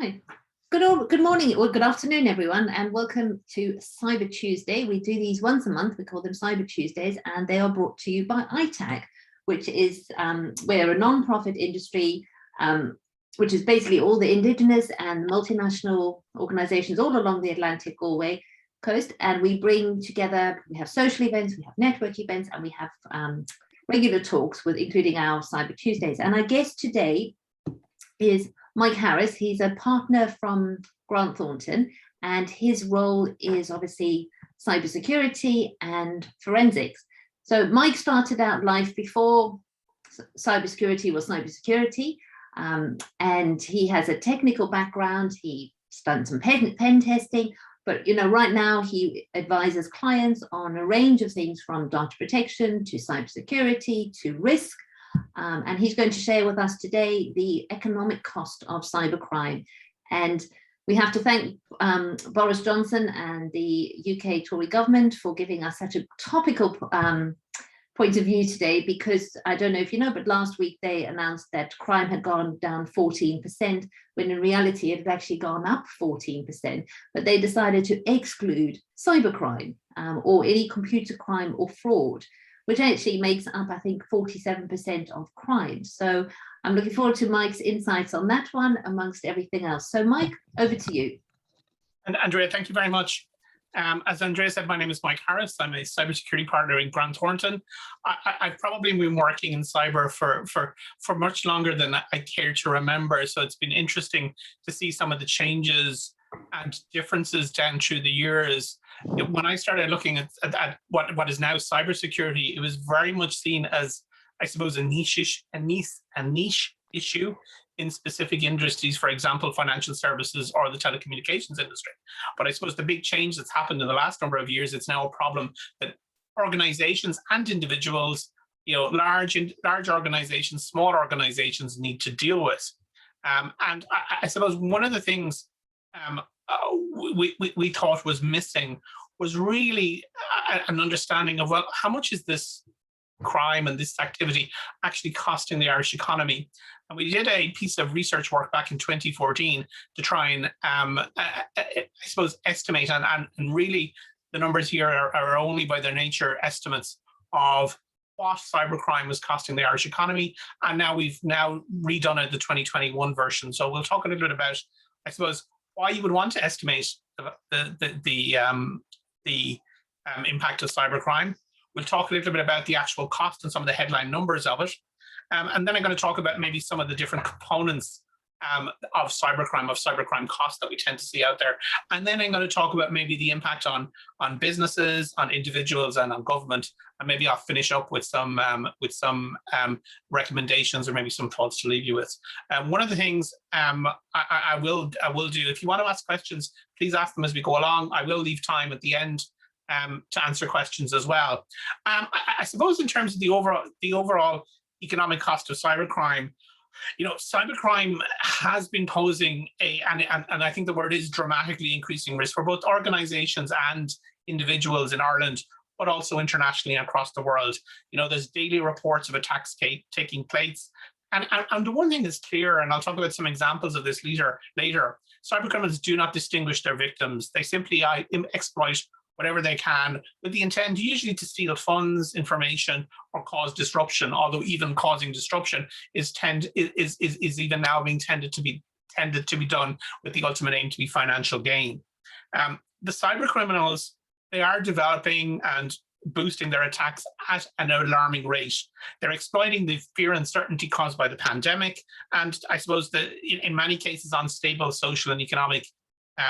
Hi. Good morning or good afternoon, everyone, and welcome to Cyber Tuesday. We do these once a month. We call them Cyber Tuesdays, and they are brought to you by itag, which is we're a non-profit industry, which is basically all the indigenous and multinational organizations all along the Atlantic Galway coast, and we bring together. We have social events, we have network events, and we have regular talks with, including our Cyber Tuesdays. And our guest today is Mike Harris. He's a partner from Grant Thornton, and his role is obviously cybersecurity and forensics. So Mike started out life before cybersecurity was cybersecurity, and he has a technical background. He's done some pen testing, but right now he advises clients on a range of things from data protection to cybersecurity to risk. And he's going to share with us today the economic cost of cybercrime. And we have to thank Boris Johnson and the UK Tory government for giving us such a topical point of view today, because I don't know if you know, but last week they announced that crime had gone down 14%, when in reality it had actually gone up 14%. But they decided to exclude cybercrime or any computer crime or fraud, which actually makes up, I think, 47% of crime. So I'm looking forward to Mike's insights on that one, amongst everything else. So Mike, over to you. And Andrea, thank you very much. As Andrea said, my name is Mike Harris. I'm a cybersecurity partner in Grant Thornton. I've probably been working in cyber for much longer than I care to remember. So it's been interesting to see some of the changes and differences down through the years. When I started looking at what is now cybersecurity, it was very much seen as, I suppose, a niche issue in specific industries, for example, financial services or the telecommunications industry. But I suppose the big change that's happened in the last number of years, it's now a problem that organizations and individuals, large organizations, small organizations need to deal with. And I suppose one of the things we thought was missing was really an understanding of, well, how much is this crime and this activity actually costing the Irish economy? And we did a piece of research work back in 2014 to try and, I suppose, estimate, and really the numbers here are only by their nature estimates of what cybercrime was costing the Irish economy. And now we've redone it, the 2021 version. So we'll talk a little bit about, I suppose, why you would want to estimate the impact of cybercrime. We'll talk a little bit about the actual cost and some of the headline numbers of it. And then I'm going to talk about maybe some of the different components of cybercrime costs that we tend to see out there. And then I'm going to talk about maybe the impact on businesses, on individuals, and on government. And maybe I'll finish up with some recommendations or maybe some thoughts to leave you with. One of the things I will do, if you want to ask questions, please ask them as we go along. I will leave time at the end to answer questions as well. I suppose in terms of the overall economic cost of cybercrime, cybercrime has been posing and I think the word is dramatically increasing risk for both organizations and individuals in Ireland, but also internationally across the world. There's daily reports of attacks taking place. And the one thing that's clear, and I'll talk about some examples of this later, cybercriminals do not distinguish their victims. They simply exploit whatever they can, with the intent usually to steal funds, information, or cause disruption. Although even causing disruption is even now being tended to be done with the ultimate aim to be financial gain. The cyber criminals, they are developing and boosting their attacks at an alarming rate. They're exploiting the fear and uncertainty caused by the pandemic, and I suppose in many cases unstable social and economic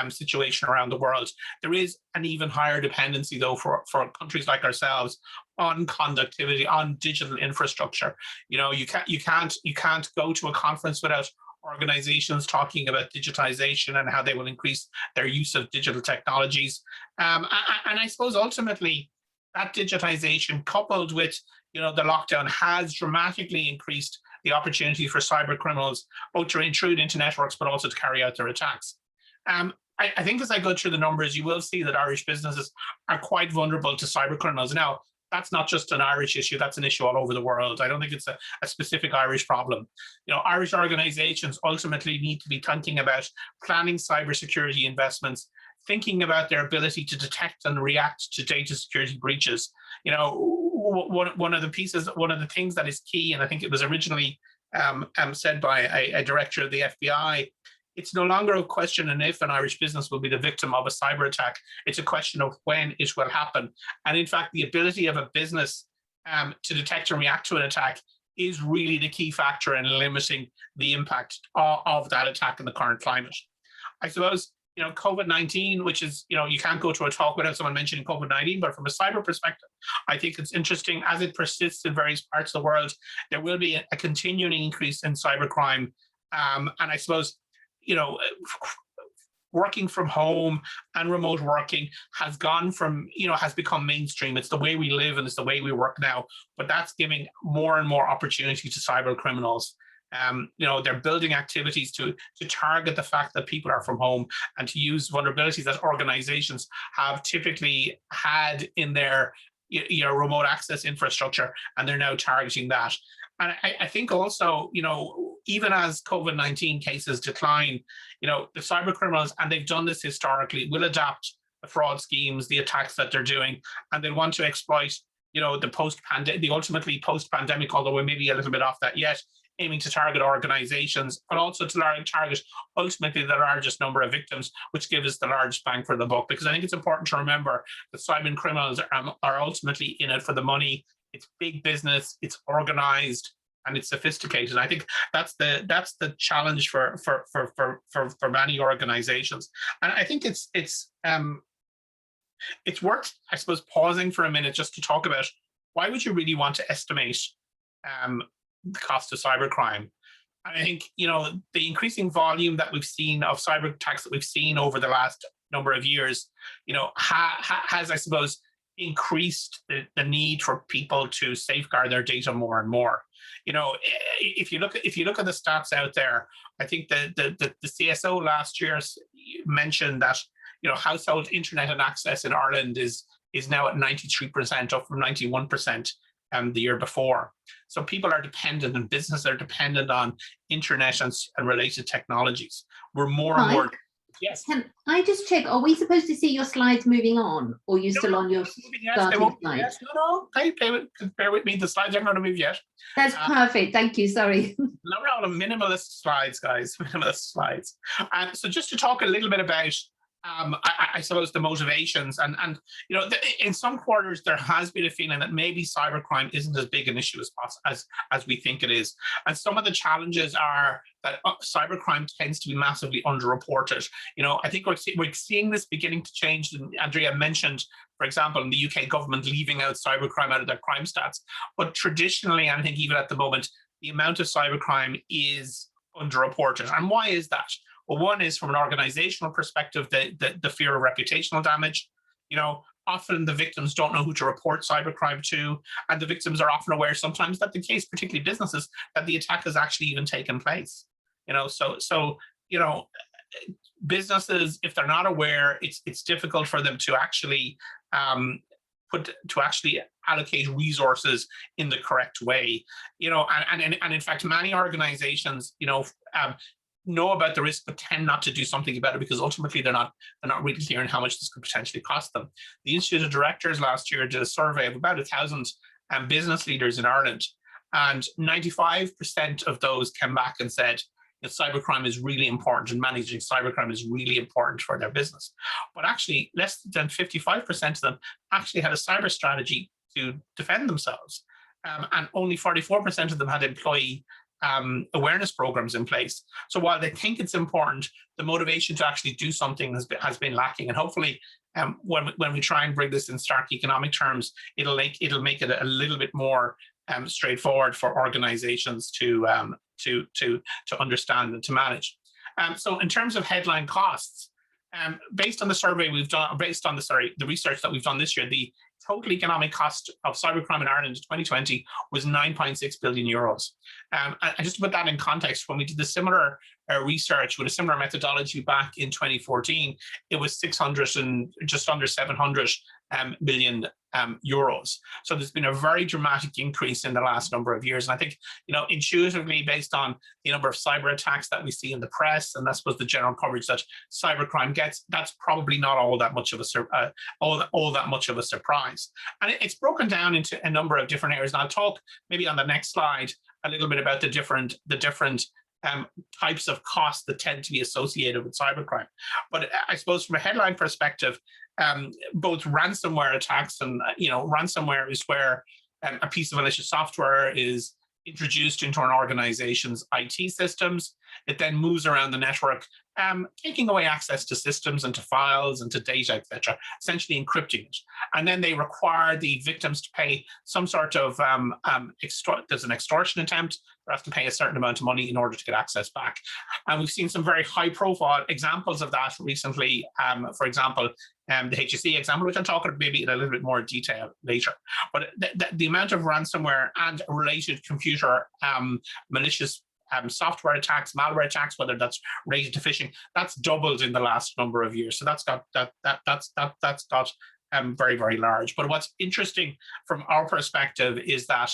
situation around the world. There is an even higher dependency, though, for countries like ourselves on conductivity, on digital infrastructure. You can't go to a conference without organizations talking about digitization and how they will increase their use of digital technologies. And I suppose ultimately that digitization, coupled with the lockdown, has dramatically increased the opportunity for cyber criminals both to intrude into networks but also to carry out their attacks. I think as I go through the numbers, you will see that Irish businesses are quite vulnerable to cyber criminals. Now, that's not just an Irish issue, that's an issue all over the world. I don't think it's a specific Irish problem. Irish organizations ultimately need to be thinking about planning cybersecurity investments, thinking about their ability to detect and react to data security breaches. One of the things that is key, and I think it was originally said by a director of the FBI, it's no longer a question of if an Irish business will be the victim of a cyber attack. It's a question of when it will happen. And in fact, the ability of a business to detect and react to an attack is really the key factor in limiting the impact of that attack in the current climate. I suppose, COVID-19, which is, you can't go to a talk without someone mentioning COVID-19, but from a cyber perspective, I think it's interesting as it persists in various parts of the world, there will be a continuing increase in cybercrime. And I suppose, working from home and remote working has become mainstream. It's the way we live and it's the way we work now, but that's giving more and more opportunity to cyber criminals. They're building activities to target the fact that people are from home and to use vulnerabilities that organizations have typically had in their remote access infrastructure, and they're now targeting that. And I think also, even as COVID-19 cases decline, the cyber criminals, and they've done this historically, will adapt the fraud schemes, the attacks that they're doing, and they want to exploit, the ultimately post-pandemic, although we may be a little bit off that yet, aiming to target organizations, but also to target ultimately the largest number of victims, which gives us the largest bang for the buck. Because I think it's important to remember that cyber criminals are ultimately in it for the money. It's big business, it's organized, and it's sophisticated. I think that's the challenge for many organizations. And I think it's worth, I suppose, pausing for a minute just to talk about why would you really want to estimate the cost of cybercrime. And I think, the increasing volume that we've seen of cyber attacks that we've seen over the last number of years, has, I suppose, increased the need for people to safeguard their data more and more. If you look at the stats out there, I think the CSO last year mentioned that household internet and access in Ireland is now at 93%, up from 91% the year before. So people are dependent, and businesses are dependent on internet and related technologies. We're more and more. Yes. Can I just check? Are we supposed to see your slides moving on, or are you still on your starting slide? Yes, no. Bear with me. The slides aren't going to move yet. That's perfect. Thank you. Sorry. No problem. Minimalist slides, guys. Minimalist slides. And so, just to talk a little bit about, I suppose, the motivations, and in some quarters there has been a feeling that maybe cybercrime isn't as big an issue as we think it is, and some of the challenges are that cybercrime tends to be massively underreported. I think we're seeing this beginning to change. And Andrea mentioned, for example, in the UK government leaving out cybercrime out of their crime stats, but traditionally, and I think even at the moment, the amount of cybercrime is underreported. And why is that? Well, one is from an organizational perspective, the fear of reputational damage. Often the victims don't know who to report cybercrime to, and the victims are often aware sometimes that the case, particularly businesses, that the attack has actually even taken place. Businesses, if they're not aware, it's difficult for them to actually allocate resources in the correct way. And in fact, many organizations, know about the risk but tend not to do something about it because ultimately they're not really clear on how much this could potentially cost them. The Institute of Directors last year did a survey of about 1,000 business leaders in Ireland, and 95% of those came back and said that cybercrime is really important and managing cybercrime is really important for their business. But actually, less than 55% of them actually had a cyber strategy to defend themselves, and only 44% of them had employee awareness programs in place. So while they think it's important, the motivation to actually do something has been lacking. And hopefully, when we try and bring this in stark economic terms, it'll make it a little bit more straightforward for organizations to understand and to manage. So in terms of headline costs, based on the survey we've done, the research that we've done this year, the total economic cost of cybercrime in Ireland in 2020 was 9.6 billion euros. And just to put that in context, when we did the similar research with a similar methodology back in 2014, it was just under 700 million euros. So there's been a very dramatic increase in the last number of years. And I think, intuitively, based on the number of cyber attacks that we see in the press, and I suppose the general coverage that cybercrime gets, that's probably not all that much of a surprise. And it's broken down into a number of different areas. And I'll talk maybe on the next slide a little bit about the different types of costs that tend to be associated with cybercrime. But I suppose from a headline perspective, both ransomware attacks and, ransomware is where a piece of malicious software is introduced into an organization's IT systems. It then moves around the network, taking away access to systems and to files and to data, etc., essentially encrypting it. And then they require the victims to pay some sort of, there's an extortion attempt. They have to pay a certain amount of money in order to get access back. And we've seen some very high profile examples of that recently. For example, the HSE example, which I'll talk about maybe in a little bit more detail later. But the amount of ransomware and related computer malicious software attacks, malware attacks, whether that's related to phishing, that's doubled in the last number of years. So that's got very, very large. But what's interesting from our perspective is that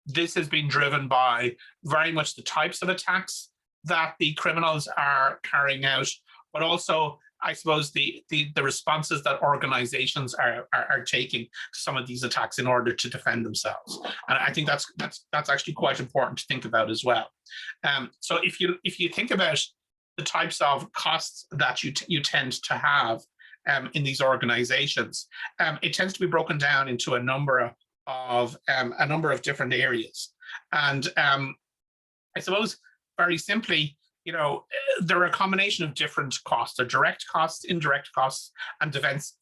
this has been driven by very much the types of attacks that the criminals are carrying out, but also, I suppose, the responses that organizations are taking to some of these attacks in order to defend themselves. And I think that's actually quite important to think about as well. So if you think about the types of costs that you tend to have in these organizations, it tends to be broken down into a number of different areas. And I suppose very simply, there are a combination of different costs. There are direct costs, indirect costs, and defense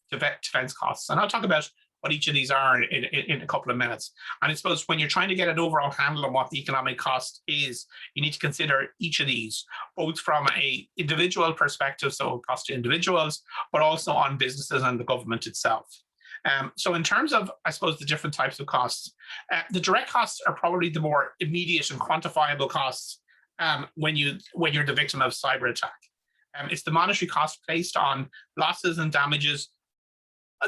costs. And I'll talk about what each of these are in a couple of minutes. And I suppose when you're trying to get an overall handle on what the economic cost is, you need to consider each of these, both from an individual perspective, so cost to individuals, but also on businesses and the government itself. So in terms of, I suppose, the different types of costs, the direct costs are probably the more immediate and quantifiable costs when you're the victim of cyber attack. It's the monetary cost placed on losses and damages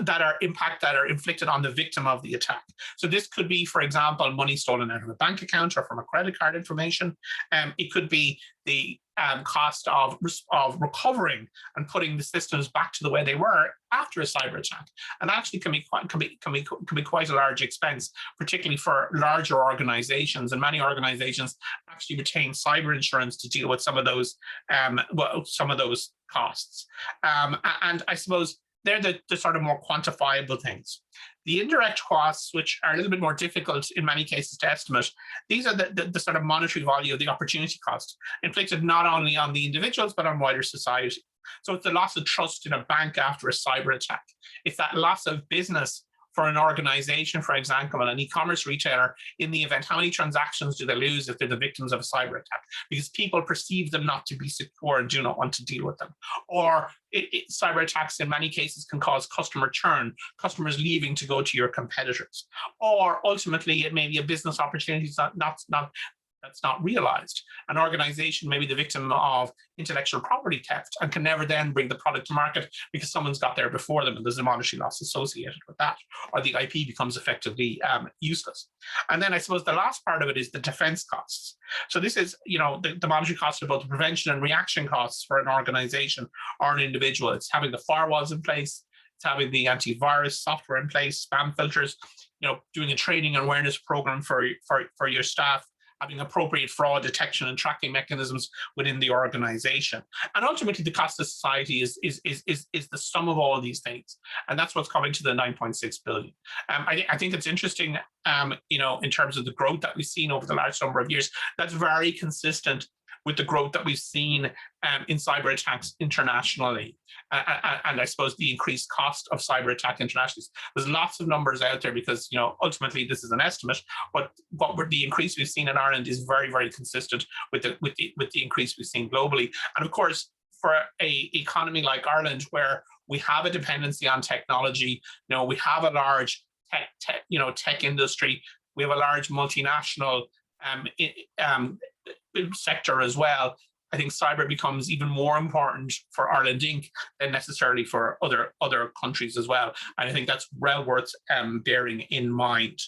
that are inflicted on the victim of the attack. So this could be, for example, money stolen out of a bank account or from a credit card information. It could be the cost of recovering and putting the systems back to the way they were after a cyber attack, and actually can be quite a large expense, particularly for larger organizations. And many organizations actually retain cyber insurance to deal with some of those costs. And I suppose they're the sort of more quantifiable things. The indirect costs, which are a little bit more difficult in many cases to estimate, these are the sort of monetary value of the opportunity cost, inflicted not only on the individuals, but on wider society. So it's the loss of trust in a bank after a cyber attack. It's that loss of business for an organization, for example, an e-commerce retailer. In the event, how many transactions do they lose if they're the victims of a cyber attack? Because people perceive them not to be secure and do not want to deal with them. Or cyber attacks in many cases can cause customer churn, customers leaving to go to your competitors. Or ultimately, it may be a business opportunity that's not realized. An organization may be the victim of intellectual property theft and can never then bring the product to market because someone's got there before them and there's a monetary loss associated with that, or the IP becomes effectively useless. And then I suppose the last part of it is the defense costs. So this is, the monetary costs are both the prevention and reaction costs for an organization or an individual. It's having the firewalls in place, it's having the antivirus software in place, spam filters, doing a training and awareness program for your staff, having appropriate fraud detection and tracking mechanisms within the organization. And ultimately, the cost of society is the sum of all of these things. And that's what's coming to the 9.6 billion. I think it's interesting, in terms of the growth that we've seen over the last number of years, that's very consistent with the growth that we've seen in cyber attacks internationally. And I suppose the increased cost of cyber attack internationally. There's lots of numbers out there because, ultimately this is an estimate, but the increase we've seen in Ireland is very, very consistent with the increase we've seen globally. And of course, for a economy like Ireland, where we have a dependency on technology, we have a large tech industry, we have a large multinational sector as well. I think cyber becomes even more important for Ireland Inc. than necessarily for other countries as well. And I think that's well worth bearing in mind.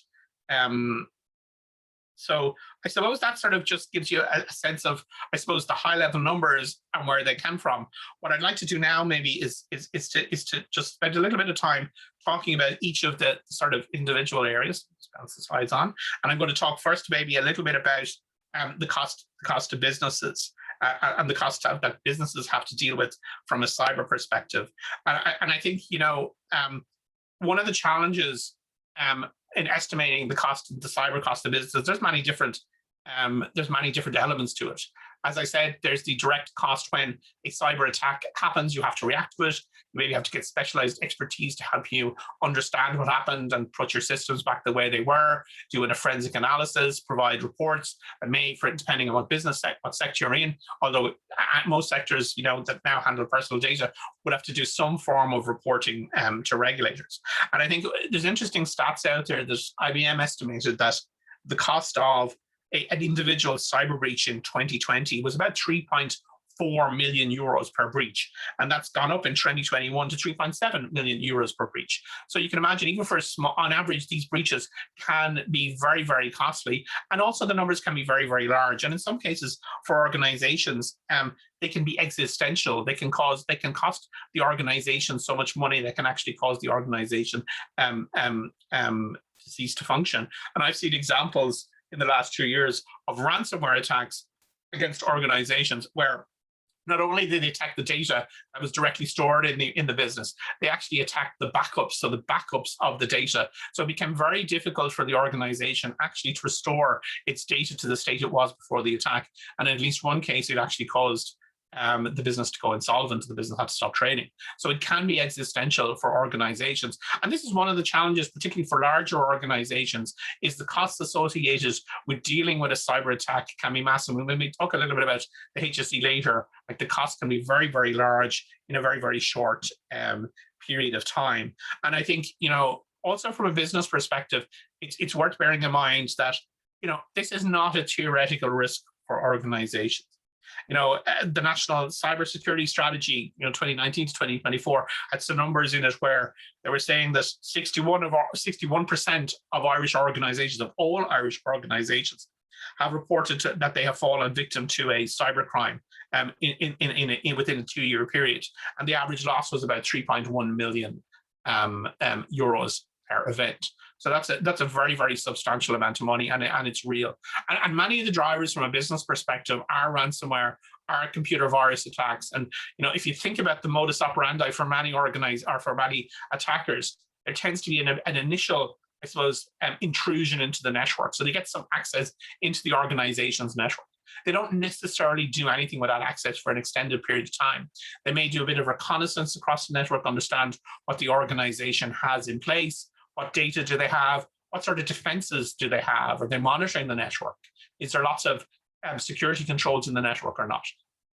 So I suppose that sort of just gives you a sense of, I suppose, the high level numbers and where they come from. What I'd like to do now maybe is to just spend a little bit of time talking about each of the sort of individual areas. Let's bounce the slides on. And I'm going to talk first maybe a little bit about the cost of businesses and the cost that businesses have to deal with from a cyber perspective. And I think, one of the challenges in estimating the cyber cost of businesses, there's many different elements to it. As I said, there's the direct cost when a cyber attack happens, you have to react to it. You maybe have to get specialized expertise to help you understand what happened and put your systems back the way they were, do a forensic analysis, provide reports that may, depending on what sector you're in, although most sectors, that now handle personal data would have to do some form of reporting to regulators. And I think there's interesting stats out there that IBM estimated that the cost of an individual cyber breach in 2020 was about 3.4 million euros per breach. And that's gone up in 2021 to 3.7 million euros per breach. So you can imagine, even for a small, on average, these breaches can be very, very costly. And also the numbers can be very, very large. And in some cases for organizations, they can be existential. They can cost the organization so much money that can actually cause the organization to cease to function. And I've seen examples in the last 2 years of ransomware attacks against organizations where not only did they attack the data that was directly stored in the business, they actually attacked the backups, so the backups of the data. So it became very difficult for the organization actually to restore its data to the state it was before the attack. And in at least one case, it actually caused the business to go insolvent, the business had to stop trading. So it can be existential for organizations. And this is one of the challenges, particularly for larger organizations, is the costs associated with dealing with a cyber attack can be massive. And when we talk a little bit about the HSE later, like the cost can be very, very large in a very, very short period of time. And I think, also from a business perspective, it's worth bearing in mind that, this is not a theoretical risk for organizations. The National Cybersecurity Strategy, 2019 to 2024, had some numbers in it where they were saying that 61% of Irish organizations, of all Irish organizations, have reported that they have fallen victim to a cybercrime within a 2-year period. And the average loss was about 3.1 million euros per event. So that's a very, very substantial amount of money, and it's real. And many of the drivers from a business perspective are ransomware, are computer virus attacks. And if you think about the modus operandi for many attackers, there tends to be an initial, I suppose, intrusion into the network. So they get some access into the organization's network. They don't necessarily do anything with that access for an extended period of time. They may do a bit of reconnaissance across the network, understand what the organization has in place. What data do they have? What sort of defenses do they have? Are they monitoring the network? Is there lots of security controls in the network or not?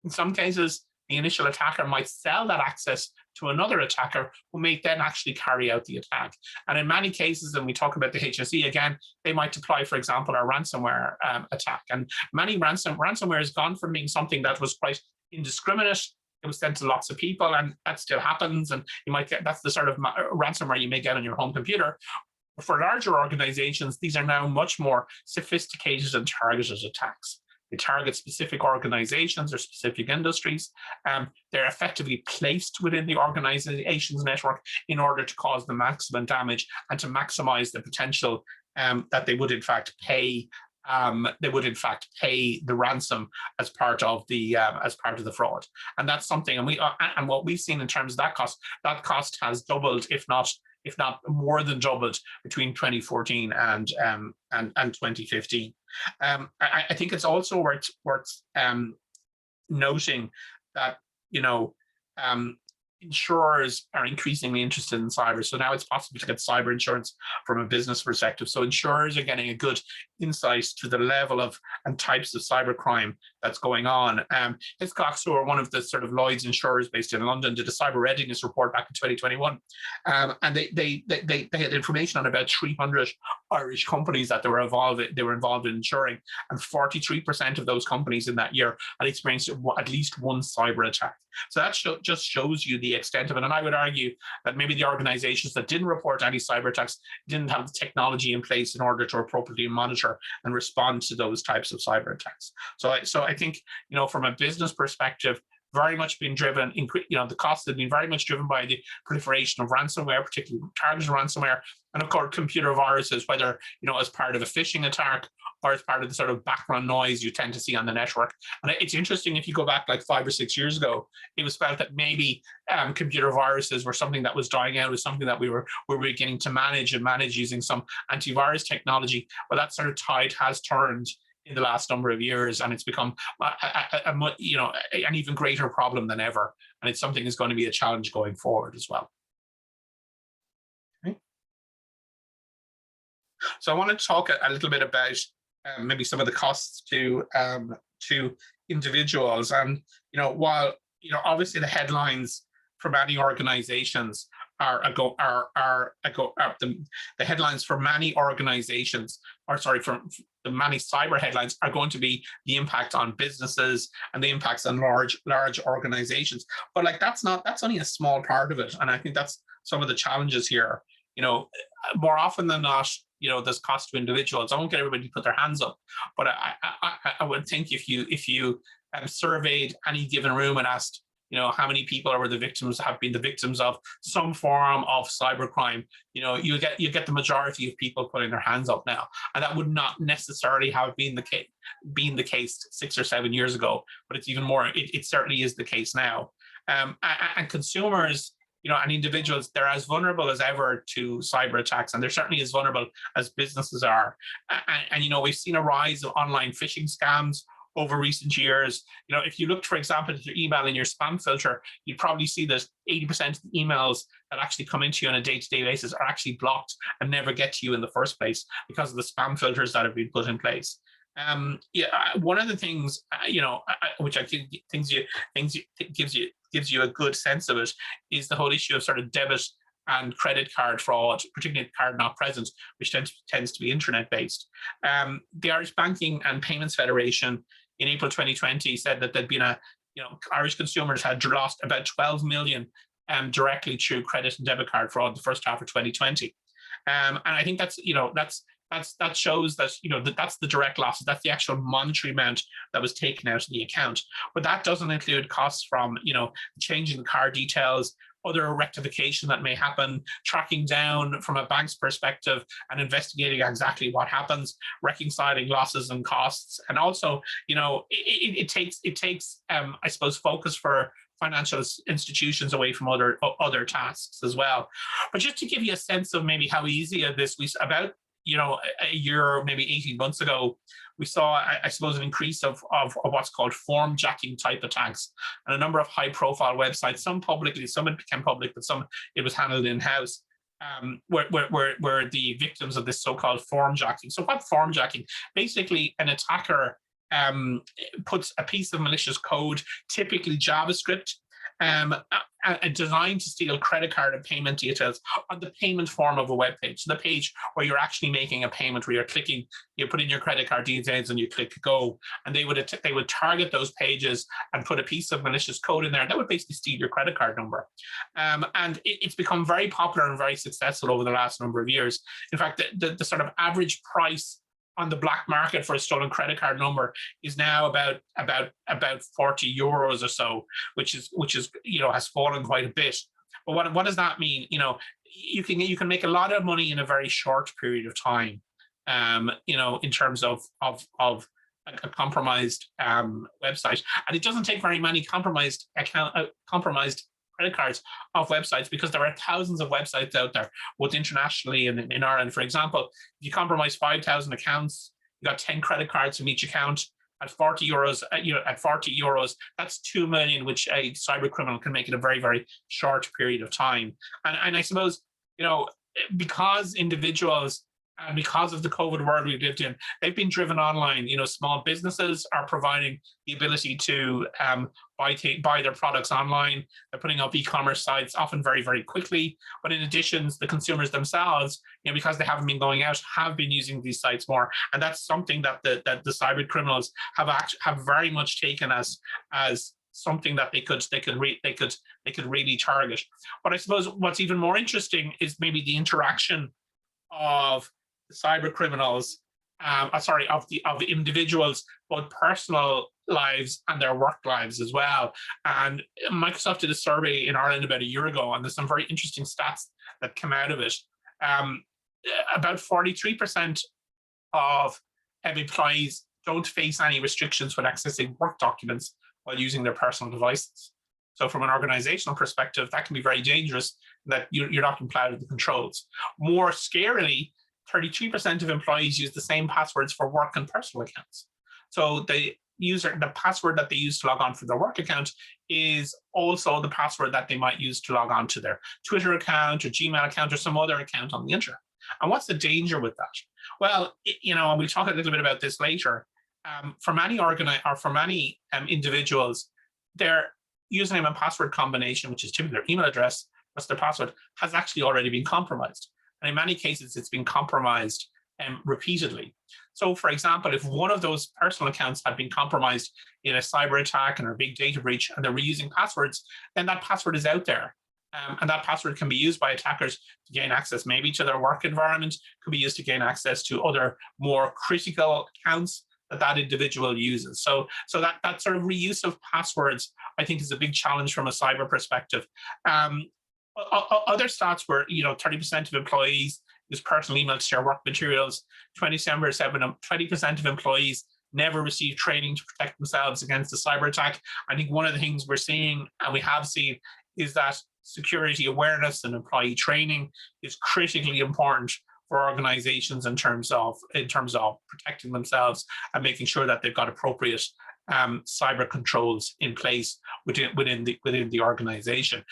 In some cases, the initial attacker might sell that access to another attacker who may then actually carry out the attack. And in many cases, and we talk about the HSE again, they might deploy, for example, a ransomware attack. And many ransomware has gone from being something that was quite indiscriminate. It was sent to lots of people, and that still happens. And you might get, that's the sort of ransomware you may get on your home computer. For larger organizations, these are now much more sophisticated and targeted attacks. They target specific organizations or specific industries. They're effectively placed within the organization's network in order to cause the maximum damage and to maximize the potential that they would in fact pay the ransom as part of the fraud. And that's something, and what we've seen in terms of that cost has doubled, if not more than doubled, between 2014 and 2015. I think it's also worth noting that insurers are increasingly interested in cyber. So now it's possible to get cyber insurance from a business perspective. So insurers are getting a good insight to the level of and types of cyber crime that's going on. Hiscox, who are one of the sort of Lloyd's insurers based in London, did a cyber readiness report back in 2021, and they had information on about 300 Irish companies that they were involved in insuring, and 43% of those companies in that year had experienced at least one cyber attack. So that just shows you the extent of it. And I would argue that maybe the organizations that didn't report any cyber attacks didn't have the technology in place in order to appropriately monitor and respond to those types of cyber attacks. So I think, from a business perspective, very much been driven, the costs have been very much driven by the proliferation of ransomware, particularly targeted ransomware, and of course, computer viruses, whether, as part of a phishing attack or as part of the sort of background noise you tend to see on the network. And it's interesting, if you go back like 5 or 6 years ago, it was felt that maybe computer viruses were something that was dying out, was something that we were beginning to manage using some antivirus technology. Well, that sort of tide has turned in the last number of years, and it's become an even greater problem than ever. And it's something that's going to be a challenge going forward as well. Okay. So I want to talk a little bit about maybe some of the costs to individuals. And while obviously the headlines for many organizations the headlines for many organizations, from the many cyber headlines, are going to be the impact on businesses and the impacts on large organizations. But that's only a small part of it. And I think that's some of the challenges here. More often than not, there's cost to individuals. I won't get everybody to put their hands up, but I would think if you surveyed any given room and asked, how many people have been the victims of some form of cybercrime, you get the majority of people putting their hands up now, and that would not necessarily have been the case 6 or 7 years ago, but it's even more. It certainly is the case now, and consumers, and individuals, they're as vulnerable as ever to cyber attacks, and they're certainly as vulnerable as businesses are. And we've seen a rise of online phishing scams over recent years. If you looked, for example, at your email in your spam filter, you'd probably see that 80% of the emails that actually come into you on a day-to-day basis are actually blocked and never get to you in the first place because of the spam filters that have been put in place. One of the things, which I think gives you a good sense of it, is the whole issue of sort of debit and credit card fraud, particularly card not present, which tends to be internet-based. The Irish Banking and Payments Federation in April 2020 said that there'd been Irish consumers had lost about 12 million directly through credit and debit card fraud the first half of 2020. And I think that shows that that's the direct losses. That's the actual monetary amount that was taken out of the account. But that doesn't include costs from changing the card details, other rectification that may happen, tracking down from a bank's perspective and investigating exactly what happens, reconciling losses and costs. And also, it takes I suppose, focus for financial institutions away from other tasks as well. But just to give you a sense of maybe how easy this about a year, maybe 18 months ago, we saw, I suppose, an increase of what's called form jacking type attacks, and a number of high profile websites, some publicly, some it became public, but some it was handled in-house, were the victims of this so-called form jacking. So what form jacking? Basically, an attacker puts a piece of malicious code, typically JavaScript, designed to steal credit card and payment details on the payment form of a web page. So the page where you're actually making a payment, where you're clicking, you put in your credit card details and you click go, and they would target those pages and put a piece of malicious code in there that would basically steal your credit card number. And it's become very popular and very successful over the last number of years. In fact, the sort of average price on the black market for a stolen credit card number is now about 40 euros or so, which is has fallen quite a bit. But what does that mean? You can make a lot of money in a very short period of time. In terms of a compromised website, and it doesn't take very many compromised credit cards off websites, because there are thousands of websites out there, both internationally and in Ireland. For example, if you compromise 5,000 accounts, you got 10 credit cards from each account, at 40 euros, at 40 euros, that's 2 million, which a cyber criminal can make in a very, very short period of time. And I suppose, because individuals, and because of the COVID world we've lived in, they've been driven online. Small businesses are providing the ability to buy their products online. They're putting up e-commerce sites, often very, very quickly. But in addition, the consumers themselves, because they haven't been going out, have been using these sites more. And that's something that the cyber criminals have very much taken as something that they could really target. But I suppose what's even more interesting is maybe the interaction of the cyber criminals, of individuals, both personal lives and their work lives as well. And Microsoft did a survey in Ireland about a year ago, and there's some very interesting stats that come out of it. About 43% of employees don't face any restrictions when accessing work documents while using their personal devices. So from an organizational perspective, that can be very dangerous, that you're not compliant with the controls. More scarily, 33% of employees use the same passwords for work and personal accounts. So the password that they use to log on for their work account is also the password that they might use to log on to their Twitter account or Gmail account or some other account on the internet. And what's the danger with that? Well, and we'll talk a little bit about this later. For many individuals, their username and password combination, which is typically their email address, plus their password, has actually already been compromised. And in many cases, it's been compromised repeatedly. So, for example, if one of those personal accounts had been compromised in a cyber attack and a big data breach, and they're reusing passwords, then that password is out there. And that password can be used by attackers to gain access maybe to their work environment, could be used to gain access to other more critical accounts that individual uses. So that sort of reuse of passwords, I think, is a big challenge from a cyber perspective. Other stats were, 30% of employees use personal email to share work materials. 20% of employees never receive training to protect themselves against a cyber attack. I think one of the things we're seeing, and we have seen, is that security awareness and employee training is critically important for organizations in terms of protecting themselves and making sure that they've got appropriate cyber controls in place within the organization.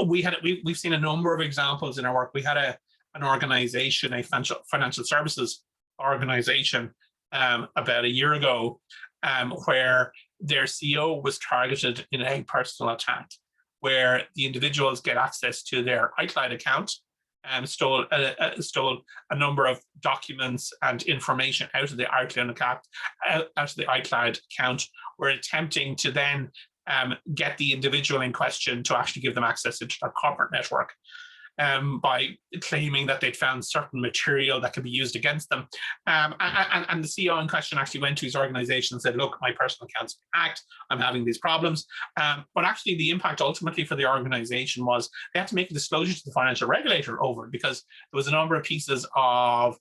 We've seen a number of examples in our work. We had an organization, a financial services organization, about a year ago, where their CEO was targeted in a personal attack, where the individuals get access to their iCloud account, stole a number of documents and information out of the iCloud account. Were attempting to then get the individual in question to actually give them access into their corporate network, by claiming that they'd found certain material that could be used against them. And the CEO in question actually went to his organization and said, look, my personal account's been hacked, I'm having these problems. But actually the impact ultimately for the organization was they had to make a disclosure to the financial regulator over it, because there was a number of pieces of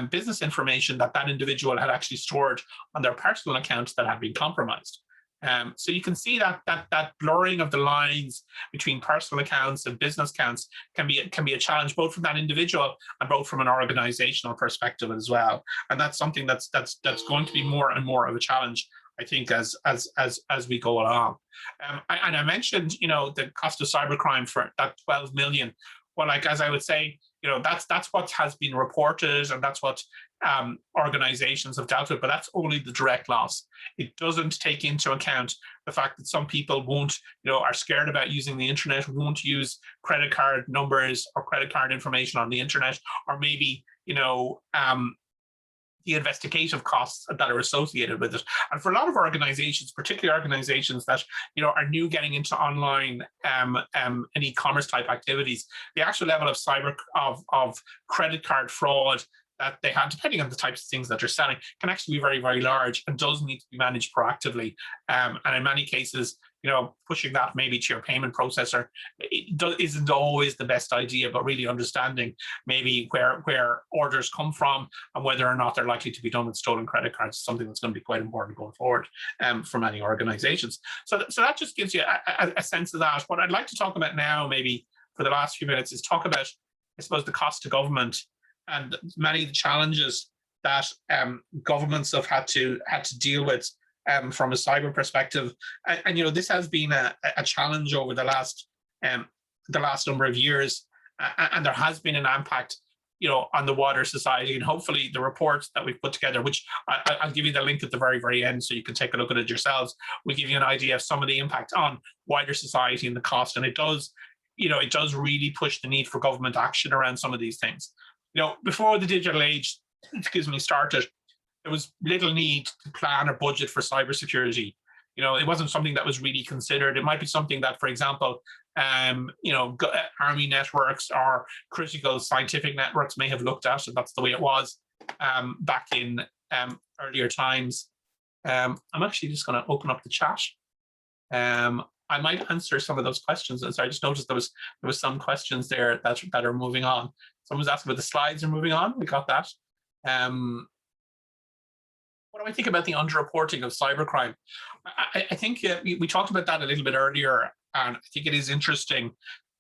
business information that individual had actually stored on their personal accounts that had been compromised. So you can see that blurring of the lines between personal accounts and business accounts can be a challenge, both from that individual and both from an organizational perspective as well. And that's something that's going to be more and more of a challenge, I think, as we go along. And I mentioned, the cost of cybercrime for that 12 million. Well, as I would say, that's what has been reported, and that's what organizations have dealt with, but that's only the direct loss. It doesn't take into account the fact that some people are scared about using the internet, won't use credit card numbers or credit card information on the internet, or maybe, the investigative costs that are associated with it. And for a lot of organizations, particularly organizations that are new getting into online and e-commerce type activities, the actual level of of credit card fraud that they have, depending on the types of things that they're selling, can actually be very, very large and does need to be managed proactively. And in many cases, pushing that maybe to your payment processor isn't always the best idea, but really understanding maybe where orders come from and whether or not they're likely to be done with stolen credit cards is something that's going to be quite important going forward for many organizations. So that just gives you a sense of that. What I'd like to talk about now, maybe for the last few minutes, is talk about, I suppose, the cost to government and many of the challenges that governments have had to deal with from a cyber perspective. And you know, this has been a challenge over the last number of years, and there has been an impact, you know, on the wider society. And hopefully the reports that we've put together, which I'll give you the link at the very, very end so you can take a look at it yourselves, will give you an idea of some of the impact on wider society and the cost. And it does, you know, it does really push the need for government action around some of these things. You know, before the digital age, started, there was little need to plan or budget for cybersecurity. You know, it wasn't something that was really considered. It might be something that, for example, you know, army networks or critical scientific networks may have looked at, and that's the way it was back in earlier times. I'm actually just going to open up the chat. I might answer some of those questions. And so I just noticed there was some questions there that are moving on. Someone's asking about the slides are moving on. We got that. What do I think about the underreporting of cybercrime? I think we talked about that a little bit earlier, and I think it is interesting.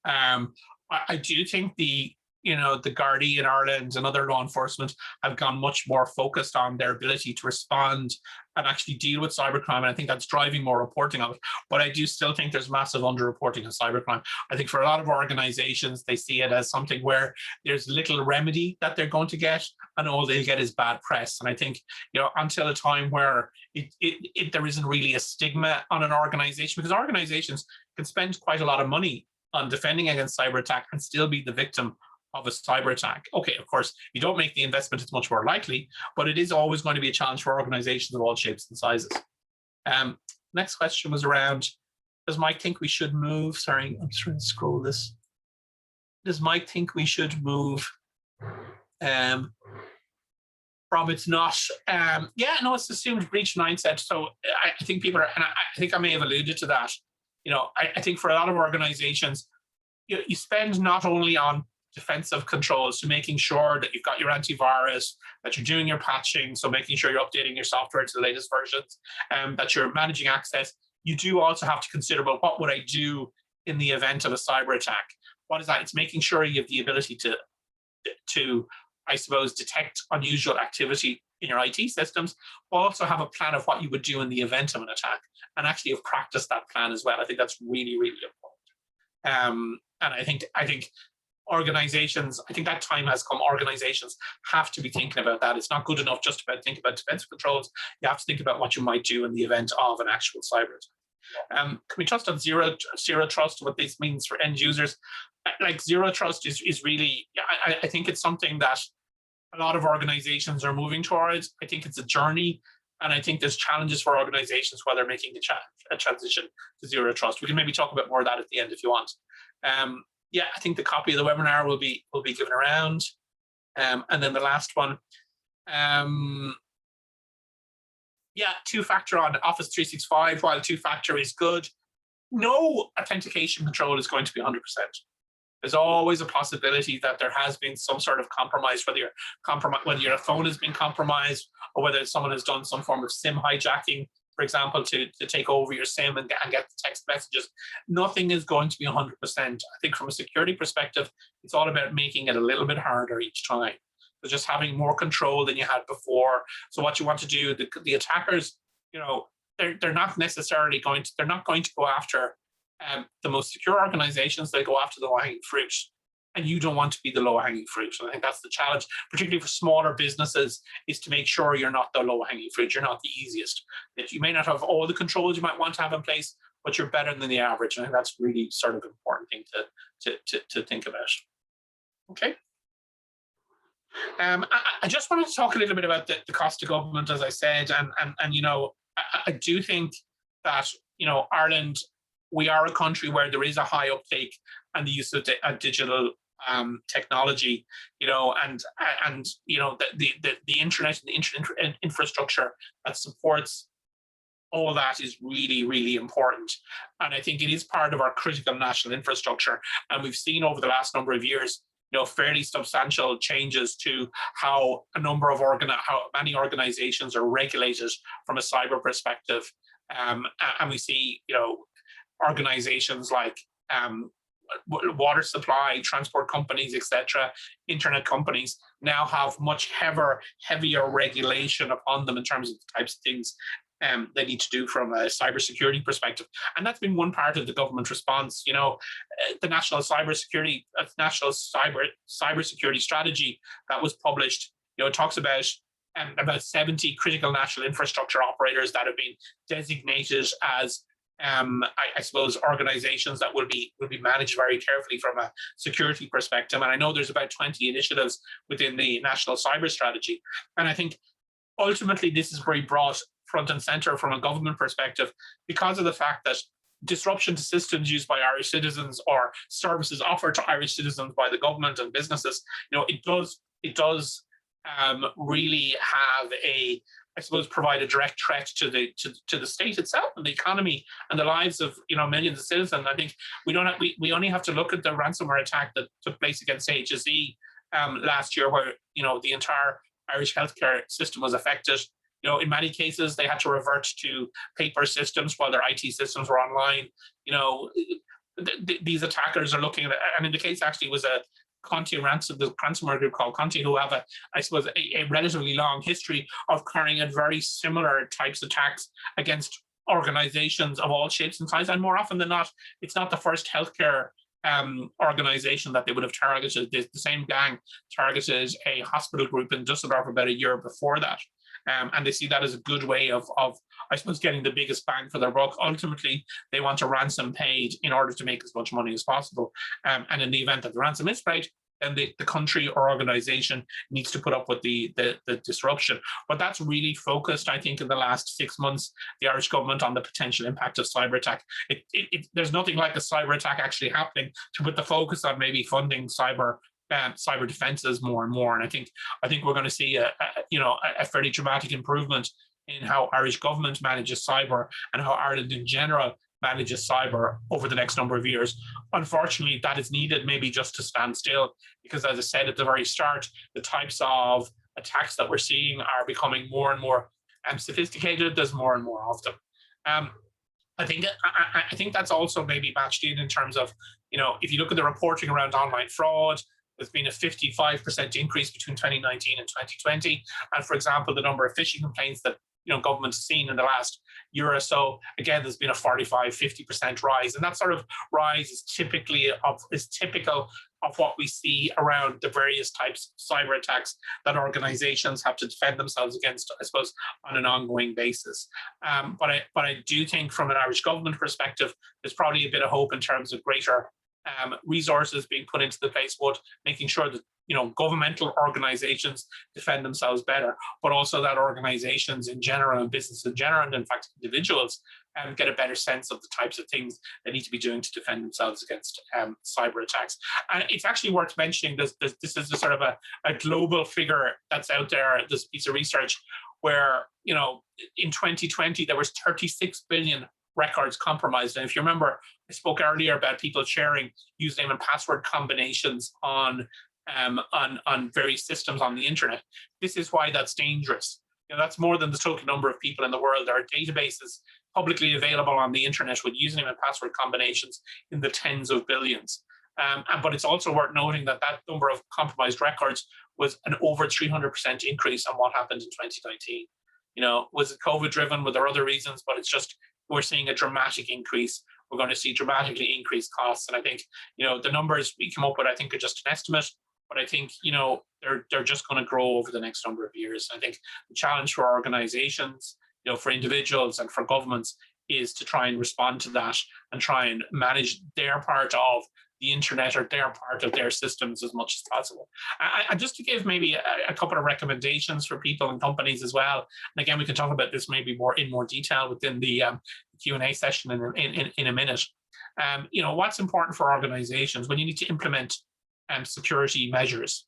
I do think the Gardaí in Ireland and other law enforcement have gone much more focused on their ability to respond and actually deal with cybercrime. And I think that's driving more reporting of it. But I do still think there's massive underreporting of cybercrime. I think for a lot of organizations, they see it as something where there's little remedy that they're going to get, and all they'll get is bad press. And I think, you know, until a time where there isn't really a stigma on an organization, because organizations can spend quite a lot of money on defending against cyber attack and still be the victim of a cyber attack. Okay, of course, you don't make the investment, it's much more likely, but it is always going to be a challenge for organizations of all shapes and sizes. Next question was around, does Mike think we should move? Sorry, I'm just trying to scroll this. Does Mike think we should move from it's not? Yeah, no, it's assumed breach mindset. So I think people are, and I think I may have alluded to that. You know, I think for a lot of organizations, you spend not only on defensive controls, to making sure that you've got your antivirus, that you're doing your patching, so making sure you're updating your software to the latest versions, that you're managing access. You do also have to consider, well, what would I do in the event of a cyber attack? What is that? It's making sure you have the ability to I suppose, detect unusual activity in your IT systems, but also have a plan of what you would do in the event of an attack, and actually have practiced that plan as well. I think that's really, really important. And I think organizations, I think that time has come. Organizations have to be thinking about that. It's not good enough just to think about defensive controls. You have to think about what you might do in the event of an actual cyber attack. Can we touch on zero trust, what this means for end users? Like zero trust is really, I think it's something that a lot of organizations are moving towards. I think it's a journey, and I think there's challenges for organizations while they're making a transition to zero trust. We can maybe talk about more of that at the end if you want. Yeah, I think the copy of the webinar will be given around. And then the last one, yeah, two-factor on Office 365. While two-factor is good, no authentication control is going to be 100%. There's always a possibility that there has been some sort of compromise, whether your phone has been compromised, or whether someone has done some form of SIM hijacking, for example, to take over your SIM and get the text messages. Nothing is going to be 100%. I think from a security perspective, it's all about making it a little bit harder each time. So just having more control than you had before. So what you want to do, the attackers, you know, they're not necessarily going to, they're not going to go after the most secure organizations. They go after the low-hanging fruit, and you don't want to be the low-hanging fruit. And I think that's the challenge, particularly for smaller businesses, is to make sure you're not the low-hanging fruit. You're not the easiest. That you may not have all the controls you might want to have in place, but you're better than the average. And I think that's really sort of an important thing to think about. Okay. I just wanted to talk a little bit about the cost to government, as I said, and you know, I do think that, you know, Ireland, we are a country where there is a high uptake and the use of digital technology, you know, and you know, the internet and the internet infrastructure that supports all that is really, really important. And I think it is part of our critical national infrastructure. And we've seen over the last number of years, you know, fairly substantial changes to how how many organizations are regulated from a cyber perspective. And we see, you know, organizations like water supply, transport companies, etc., internet companies now have much heavier regulation upon them in terms of the types of things they need to do from a cybersecurity perspective. And that's been one part of the government response. The National Cybersecurity Strategy that was published, it talks about 70 critical national infrastructure operators that have been designated as I suppose organizations that will be managed very carefully from a security perspective. And I know there's about 20 initiatives within the National Cyber Strategy. And I think ultimately this is very brought front and center from a government perspective because of the fact that disruption to systems used by Irish citizens or services offered to Irish citizens by the government and businesses, it does really have I suppose, provide a direct threat to the state itself and the economy and the lives of millions of citizens. I think we only have to look at the ransomware attack that took place against HSE last year, where the entire Irish healthcare system was affected. In many cases, they had to revert to paper systems while their IT systems were online. These attackers are looking at, and in the case actually was a Conti the ransomware group called Conti, who have a relatively long history of carrying out very similar types of attacks against organizations of all shapes and sizes. And more often than not, it's not the first healthcare organization that they would have targeted. The same gang targeted a hospital group in Dusseldorf about a year before that. And they see that as a good way of, I suppose, getting the biggest bang for their buck. Ultimately, they want a ransom paid in order to make as much money as possible. And in the event that the ransom is paid, then the country or organization needs to put up with the disruption. But that's really focused, I think, in the last 6 months, the Irish government on the potential impact of cyber attack. There's nothing like a cyber attack actually happening to put the focus on maybe funding cyber defenses more and more. And I think we're going to see a fairly dramatic improvement in how Irish government manages cyber and how Ireland in general manages cyber over the next number of years. Unfortunately, that is needed maybe just to stand still, because as I said at the very start, the types of attacks that we're seeing are becoming more and more sophisticated. There's more and more of them. I think that's also maybe matched in terms of, if you look at the reporting around online fraud, there's been a 55% increase between 2019 and 2020. And for example, the number of phishing complaints that government has seen in the last year or so, again, there's been a 45-50% rise. And that sort of rise is typical of what we see around the various types of cyber attacks that organizations have to defend themselves against, I suppose, on an ongoing basis. But I do think from an Irish government perspective, there's probably a bit of hope in terms of greater resources being put into the place, but making sure that governmental organizations defend themselves better, but also that organizations in general and business in general, and in fact individuals, get a better sense of the types of things they need to be doing to defend themselves against cyber attacks. And it's actually worth mentioning this is a sort of a global figure that's out there, this piece of research, where in 2020 there was 36 billion records compromised. And if you remember, I spoke earlier about people sharing username and password combinations on various systems on the internet. This is why that's dangerous. That's more than the total number of people in the world. There are databases publicly available on the internet with username and password combinations in the tens of billions. But it's also worth noting that number of compromised records was an over 300% increase on what happened in 2019. Was it COVID driven? Were there other reasons? But it's just, we're seeing a dramatic increase. We're going to see dramatically increased costs. And I think, the numbers we come up with, I think, are just an estimate. But I think, they're just going to grow over the next number of years. I think the challenge for organizations, for individuals and for governments is to try and respond to that and try and manage their part of the internet or their part of their systems as much as possible. And just to give maybe a couple of recommendations for people and companies as well. And again, we can talk about this maybe in more detail within the Q&A session in a minute. What's important for organizations when you need to implement security measures,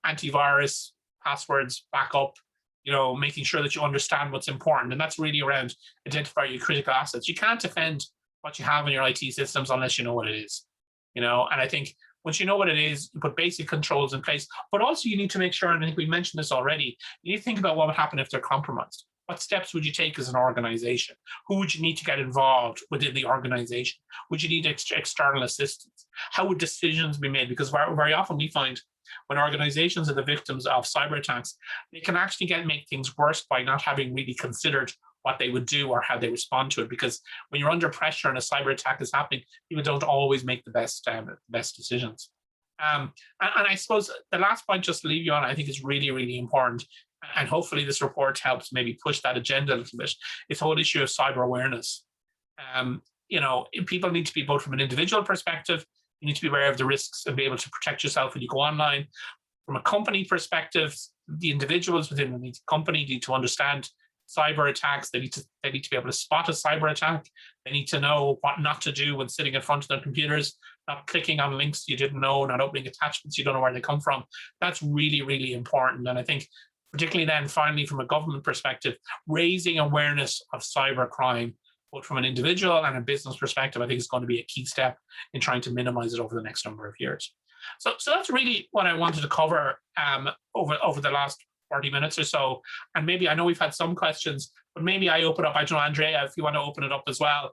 antivirus, passwords, backup, making sure that you understand what's important. And that's really around identifying your critical assets. You can't defend what you have in your IT systems unless you know what it is. And I think once you know what it is, you put basic controls in place, but also you need to make sure, and I think we mentioned this already, you need to think about what would happen if they're compromised. what steps would you take as an organization? Who would you need to get involved within the organization? Would you need external assistance? How would decisions be made? Because very often we find when organizations are the victims of cyber attacks, they can actually make things worse by not having really considered what they would do or how they respond to it. Because when you're under pressure and a cyber attack is happening, people don't always make the best decisions. And I suppose the last point, just to leave you on, I think is really, really important. And hopefully this report helps maybe push that agenda a little bit. It's the whole issue of cyber awareness. People need to be, both from an individual perspective, you need to be aware of the risks and be able to protect yourself when you go online. From a company perspective, the individuals within the company need to understand cyber attacks. They need to be able to spot a cyber attack. They need to know what not to do when sitting in front of their computers, not clicking on links you didn't know, not opening attachments you don't know where they come from. That's really, really important. And I think particularly then, finally, from a government perspective, raising awareness of cyber crime, both from an individual and a business perspective, I think is going to be a key step in trying to minimize it over the next number of years. So that's really what I wanted to cover over the last 40 minutes or so. And maybe, I know we've had some questions, but maybe I open up, I don't know, Andrea, if you want to open it up as well,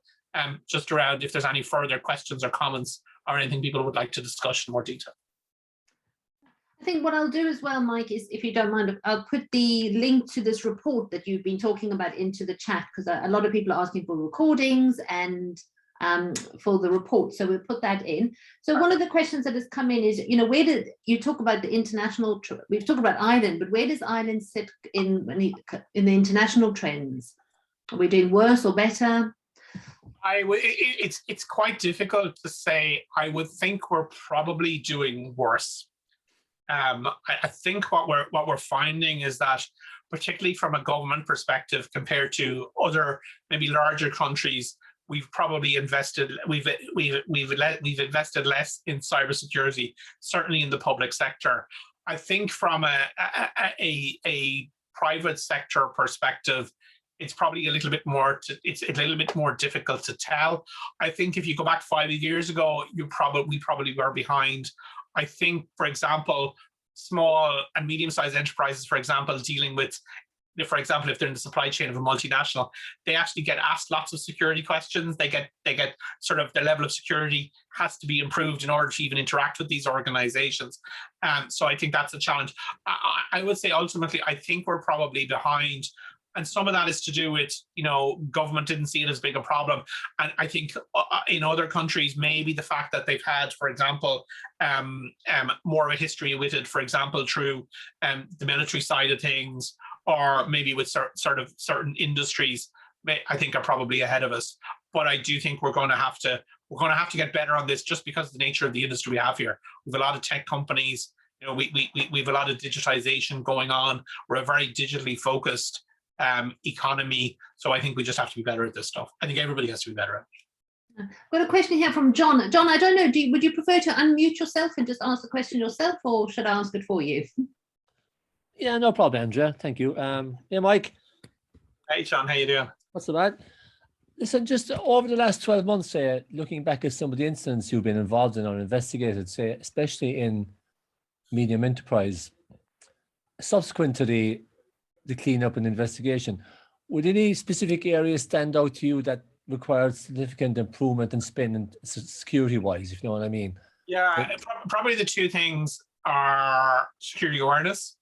just around if there's any further questions or comments or anything people would like to discuss in more detail. I think what I'll do as well, Mike, is, if you don't mind, I'll put the link to this report that you've been talking about into the chat, because a lot of people are asking for recordings and for the report. So we'll put that in. So one of the questions that has come in is, where did you talk about the international, we've talked about Ireland, but where does Ireland sit in the international trends? Are we doing worse or better? It's quite difficult to say. I would think we're probably doing worse. I think what we're finding is that, particularly from a government perspective, compared to other maybe larger countries, we've probably invested we've invested less in cybersecurity, certainly in the public sector. I think from a private sector perspective, it's probably a little bit more difficult to tell. I think if you go back 5 years ago, we probably were behind. I think, for example, small and medium-sized enterprises, for example, dealing with, for example, if they're in the supply chain of a multinational, they actually get asked lots of security questions. They get sort of, the level of security has to be improved in order to even interact with these organizations. So I think that's a challenge. I would say ultimately, I think we're probably behind. And some of that is to do with, government didn't see it as big a problem. And I think in other countries, maybe the fact that they've had, for example, more of a history with it, for example, through the military side of things, or maybe with certain industries, I think are probably ahead of us. But I do think we're going to have to get better on this, just because of the nature of the industry we have here. We have a lot of tech companies. We have a lot of digitization going on. We're a very digitally focused economy. So I think we just have to be better at this stuff. I think everybody has to be better at it. I've got a question here from John. John, I don't know, would you prefer to unmute yourself and just ask the question yourself, or should I ask it for you? Yeah, no problem, Andrea. Thank you. Yeah, Mike. Hey, John, how you doing? What's the bad? Listen, just over the last 12 months, looking back at some of the incidents you've been involved in or investigated, especially in medium enterprise, subsequent to the cleanup and investigation, would any specific areas stand out to you that required significant improvement and spend security-wise, if you know what I mean? Yeah, probably the two things are security awareness.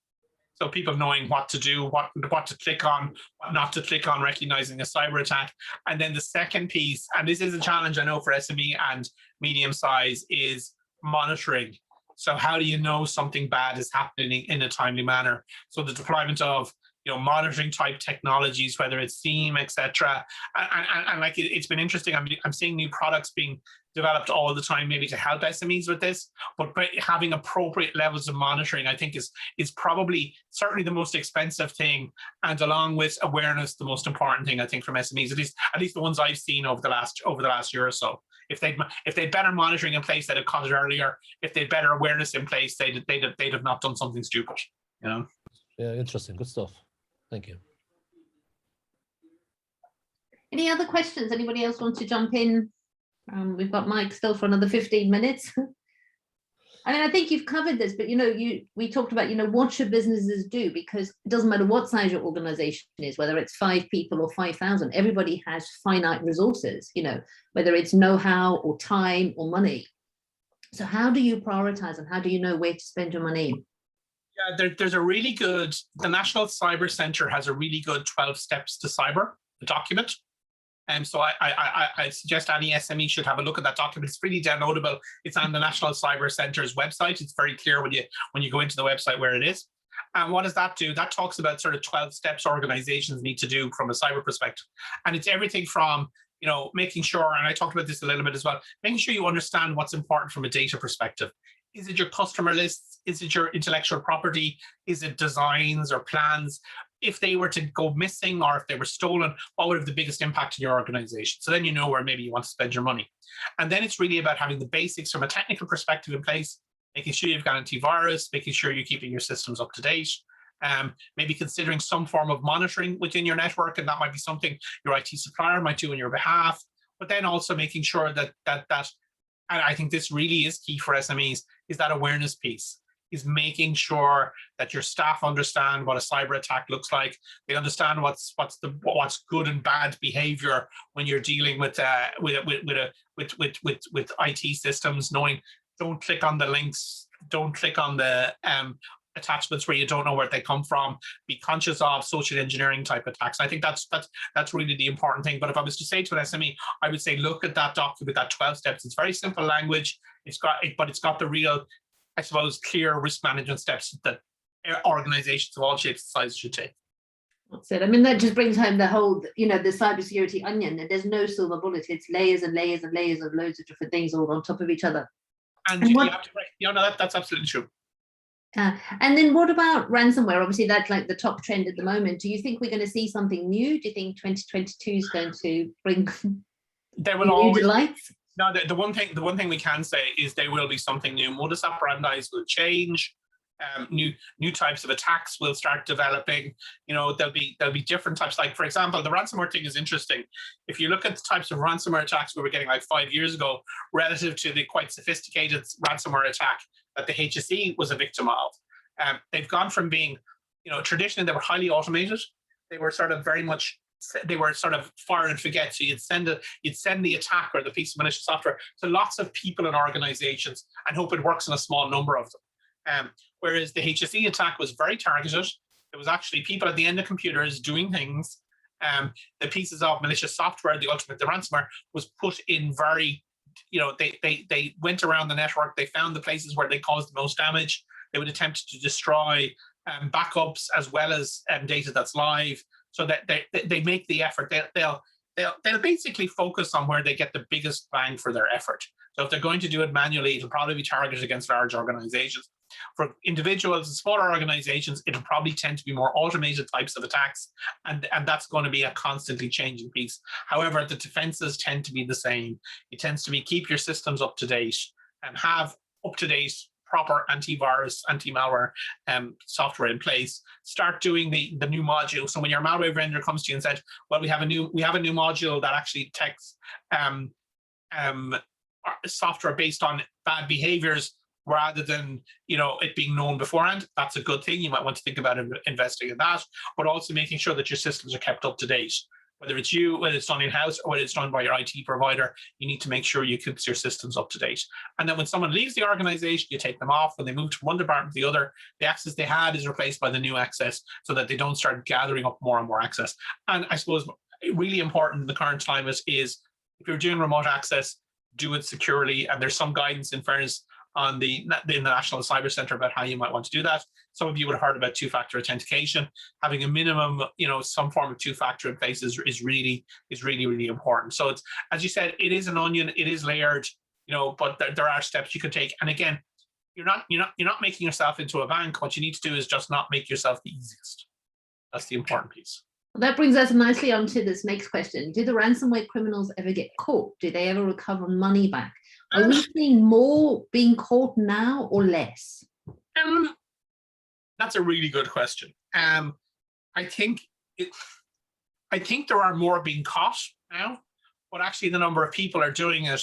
So people knowing what to do, what to click on, what not to click on, recognizing a cyber attack. And then the second piece, and this is a challenge I know for SME and medium size, is monitoring. So how do you know something bad is happening in a timely manner? So the deployment of monitoring type technologies, whether it's SIEM, etc. And like it's been interesting. I'm seeing new products being developed all the time, maybe to help SMEs with this. But having appropriate levels of monitoring, I think, is probably certainly the most expensive thing, and along with awareness, the most important thing, I think, from SMEs. At least the ones I've seen over the last year or so. If they'd better monitoring in place, they'd have caught it earlier. If they'd better awareness in place, they'd have not done something stupid. Yeah, interesting. Good stuff. Thank you. Any other questions? Anybody else want to jump in? We've got Mike still for another 15 minutes. I mean, I think you've covered this, but we talked about, what should businesses do? Because it doesn't matter what size your organization is, whether it's 5 people or 5,000, everybody has finite resources, whether it's know-how or time or money. So how do you prioritize and how do you know where to spend your money? Yeah, there's a really good, the National Cyber Centre has a really good 12 steps to cyber, the document. And so I suggest any SME should have a look at that document. It's freely downloadable. It's on the National Cyber Centre's website. It's very clear when you go into the website where it is. And what does that do? That talks about sort of 12 steps organizations need to do from a cyber perspective. And it's everything from, making sure, and I talked about this a little bit as well, making sure you understand what's important from a data perspective. Is it your customer lists? Is it your intellectual property? Is it designs or plans? If they were to go missing or if they were stolen, what would have the biggest impact in your organization? So then you know where maybe you want to spend your money. And then it's really about having the basics from a technical perspective in place, making sure you've got antivirus, making sure you're keeping your systems up to date, maybe considering some form of monitoring within your network, and that might be something your IT supplier might do on your behalf, but then also making sure that, and I think this really is key for SMEs, is that awareness piece. Is making sure that your staff understand what a cyber attack looks like. They understand what's good and bad behavior when you're dealing with IT systems. Knowing, don't click on the links, don't click on the attachments where you don't know where they come from. Be conscious of social engineering type attacks. I think that's really the important thing. But if I was to say to an SME, I would say look at that document, that 12 steps. It's very simple language. But it's got the real, I suppose, clear risk management steps that organizations of all shapes and sizes should take. That's it. I mean, that just brings home the whole, the cybersecurity onion. There's no silver bullet. It's layers and layers and layers of loads of different things all on top of each other. And you have to, that's absolutely true. And then what about ransomware? Obviously, that's like the top trend at the moment. Do you think we're going to see something new? Do you think 2022 is going to bring there will always delights? No, the one thing we can say is there will be something new. Modus operandi will change. New types of attacks will start developing. There'll be different types. Like, for example, the ransomware thing is interesting. If you look at the types of ransomware attacks we were getting like 5 years ago, relative to the quite sophisticated ransomware attack that the HSE was a victim of, they've gone from being, traditionally they were highly automated. They were sort of fire and forget. So you'd send the attack or the piece of malicious software to lots of people and organizations and hope it works in a small number of them. Whereas the HSE attack was very targeted. It was actually people at the end of computers doing things. The pieces of malicious software, the ransomware, was put in very, they went around the network. They found the places where they caused the most damage. They would attempt to destroy backups as well as data that's live. So that they make the effort. They'll basically focus on where they get the biggest bang for their effort. So if they're going to do it manually, it'll probably be targeted against large organizations. For individuals and smaller organizations, it'll probably tend to be more automated types of attacks, and that's going to be a constantly changing piece. However, the defenses tend to be the same. It tends to be keep your systems up to date and have up to date proper antivirus, anti-malware software in place. Start doing the new module. So when your malware vendor comes to you and said, well, we have a new module that actually detects software based on bad behaviors rather than it being known beforehand, that's a good thing. You might want to think about investing in that, but also making sure that your systems are kept up to date. Whether it's you, whether it's done in-house, or whether it's done by your IT provider, you need to make sure you keep your systems up to date. And then when someone leaves the organization, you take them off. When they move from one department to the other, the access they had is replaced by the new access so that they don't start gathering up more and more access. And I suppose really important in the current climate is if you're doing remote access, do it securely. And there's some guidance, in fairness, on the National Cyber Centre about how you might want to do that. Some of you would have heard about two-factor authentication. Having a minimum, some form of two-factor in place is really important. So it's, as you said, it is an onion, it is layered, but there are steps you can take. And again, you're not making yourself into a bank. What you need to do is just not make yourself the easiest. That's the important piece. Well, that brings us nicely on to this next question. Do the ransomware criminals ever get caught? Do they ever recover money back? Are we seeing more being caught now or less? That's a really good question. I think there are more being caught now, but actually the number of people are doing it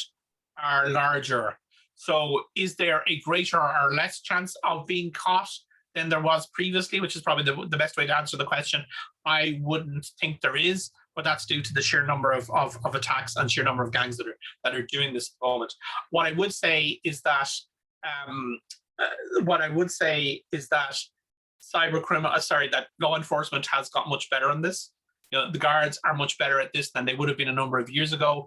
are larger. So is there a greater or less chance of being caught than there was previously, which is probably the best way to answer the question? I wouldn't think there is, but that's due to the sheer number of attacks and sheer number of gangs that are doing this at the moment. What I would say is that that law enforcement has got much better on this. The guards are much better at this than they would have been a number of years ago.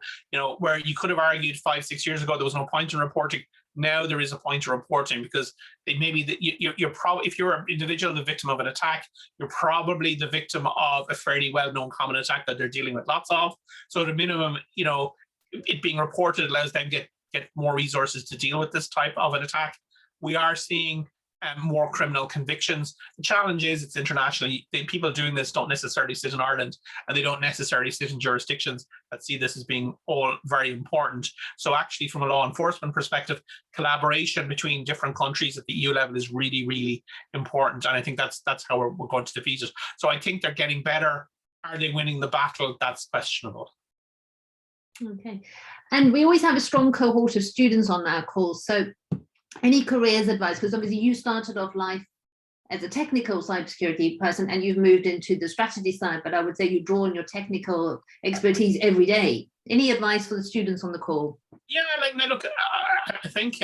Where you could have argued 5-6 years ago there was no point in reporting. Now there is a point in reporting, because you're probably, if you're an individual the victim of an attack, you're probably the victim of a fairly well-known common attack that they're dealing with lots of. So at a minimum, it being reported allows them to get more resources to deal with this type of an attack. We are seeing more criminal convictions. The challenge is it's internationally. People doing this don't necessarily sit in Ireland, and they don't necessarily sit in jurisdictions that see this as being all very important. So actually, from a law enforcement perspective, collaboration between different countries at the EU level is really, really important. And I think that's how we're going to defeat it. So I think they're getting better. Are they winning the battle? That's questionable. Okay. And we always have a strong cohort of students on our calls. So any careers advice, because obviously you started off life as a technical cybersecurity person and you've moved into the strategy side, but I would say you draw on your technical expertise every day. Any advice for the students on the call? Yeah, look, I think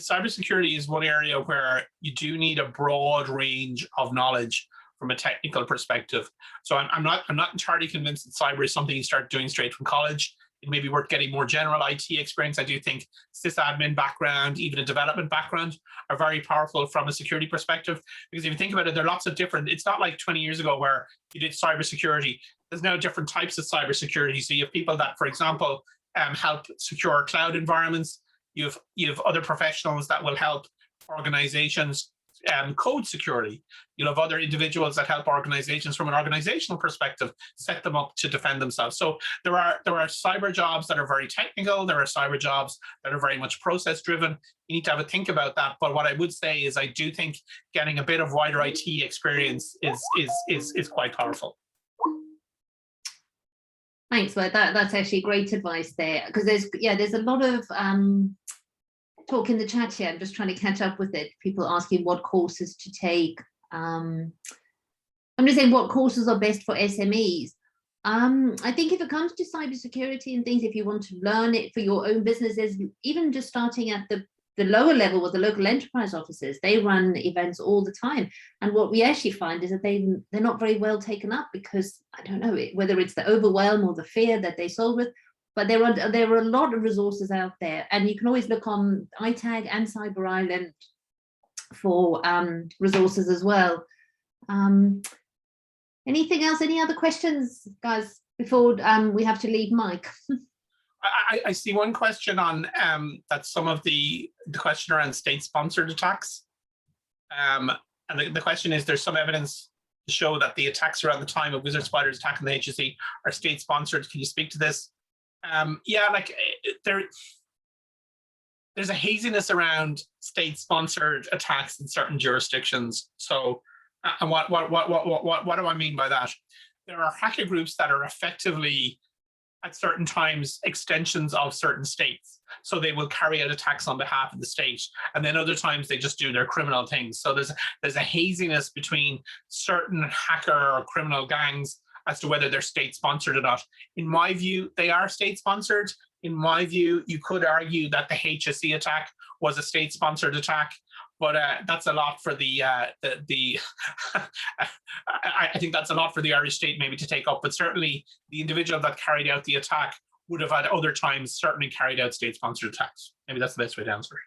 cybersecurity is one area where you do need a broad range of knowledge from a technical perspective. So I'm not entirely convinced that cyber is something you start doing straight from college. It may be worth getting more general IT experience. I do think sysadmin background, even a development background, are very powerful from a security perspective. Because if you think about it, there are lots of different, it's not like 20 years ago where you did cybersecurity. There's now different types of cybersecurity. So you have people that, for example, help secure cloud environments. You have other professionals that will help organizations code security. You'll have other individuals that help organizations from an organizational perspective set them up to defend themselves. So there are cyber jobs that are very technical. There are cyber jobs that are very much process driven. You need to have a think about that. But what I would say is I do think getting a bit of wider IT experience is quite powerful. Thanks, well, that's actually great advice there, because there's a lot of talk in the chat here. I'm just trying to catch up with it. People asking what courses to take. I'm just saying what courses are best for SMEs. I think if it comes to cybersecurity and things, if you want to learn it for your own businesses, even just starting at the lower level with the local enterprise offices, they run events all the time. And what we actually find is that they're not very well taken up, because I don't know whether it's the overwhelm or the fear that they solve with. But there are a lot of resources out there, and you can always look on itag and Cyber Island for resources as well. Anything else? Any other questions, guys, before we have to leave Mike? I see one question on that some of the question around state-sponsored attacks. And the question is, there's some evidence to show that the attacks around the time of Wizard Spider's attack on the HSE are state-sponsored. Can you speak to this? Yeah, there's a haziness around state-sponsored attacks in certain jurisdictions. So, and what do I mean by that? There are hacker groups that are effectively, at certain times, extensions of certain states. So they will carry out attacks on behalf of the state, and then other times they just do their criminal things. So there's a haziness between certain hacker or criminal gangs as to whether they're state-sponsored or not. In my view, they are state-sponsored. In my view, you could argue that the HSE attack was a state-sponsored attack, but that's a lot for the I think that's a lot for the Irish state maybe to take up. But certainly, the individual that carried out the attack would have at other times certainly carried out state-sponsored attacks. Maybe that's the best way to answer it.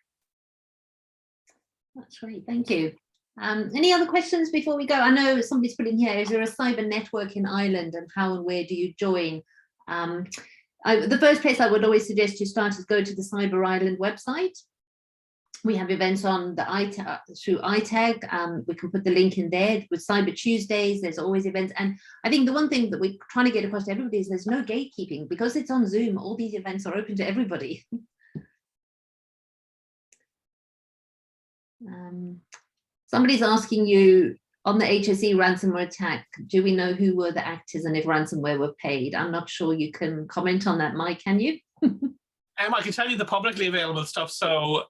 That's great, thank you. Any other questions before we go? I know somebody's put in here, is there a cyber network in Ireland, and how and where do you join? The first place I would always suggest you start is go to the Cyber Island website. We have events on the through itag. We can put the link in there with Cyber Tuesdays. There's always events. And I think the one thing that we're trying to get across to everybody is there's no gatekeeping, because it's on Zoom. All these events are open to everybody. Somebody's asking you, on the HSE ransomware attack, do we know who were the actors and if ransomware were paid? I'm not sure you can comment on that, Mike, can you? I can tell you the publicly available stuff. So,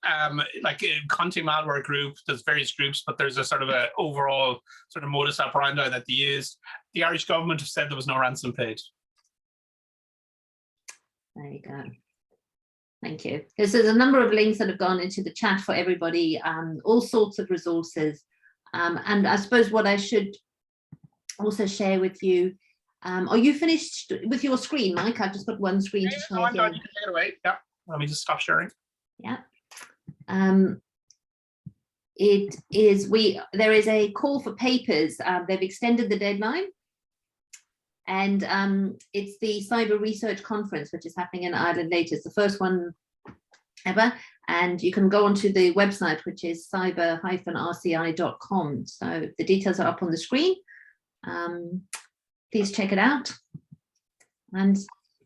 like Conti Malware Group, there's various groups, but there's a sort of a overall sort of modus operandi that they used. The Irish government have said there was no ransom paid. There you go. Thank you. There's a number of links that have gone into the chat for everybody, all sorts of resources. And I suppose what I should also share with you, are you finished with your screen, Mike? I've just got one screen to share. You can take it away. Yeah. Let me just stop sharing. Yeah. There is a call for papers. They've extended the deadline. And it's the Cyber Research Conference, which is happening in Ireland later. It's the first one ever. And you can go onto the website, which is cyber-rci.com. So the details are up on the screen. Please check it out. And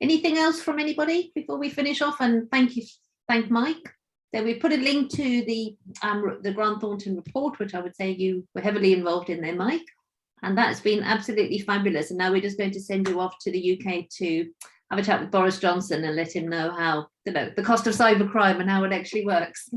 anything else from anybody before we finish off? And thank Mike. Then we put a link to the Grant Thornton report, which I would say you were heavily involved in there, Mike. And that's been absolutely fabulous. And now we're just going to send you off to the UK to have a chat with Boris Johnson and let him know how, the cost of cybercrime and how it actually works.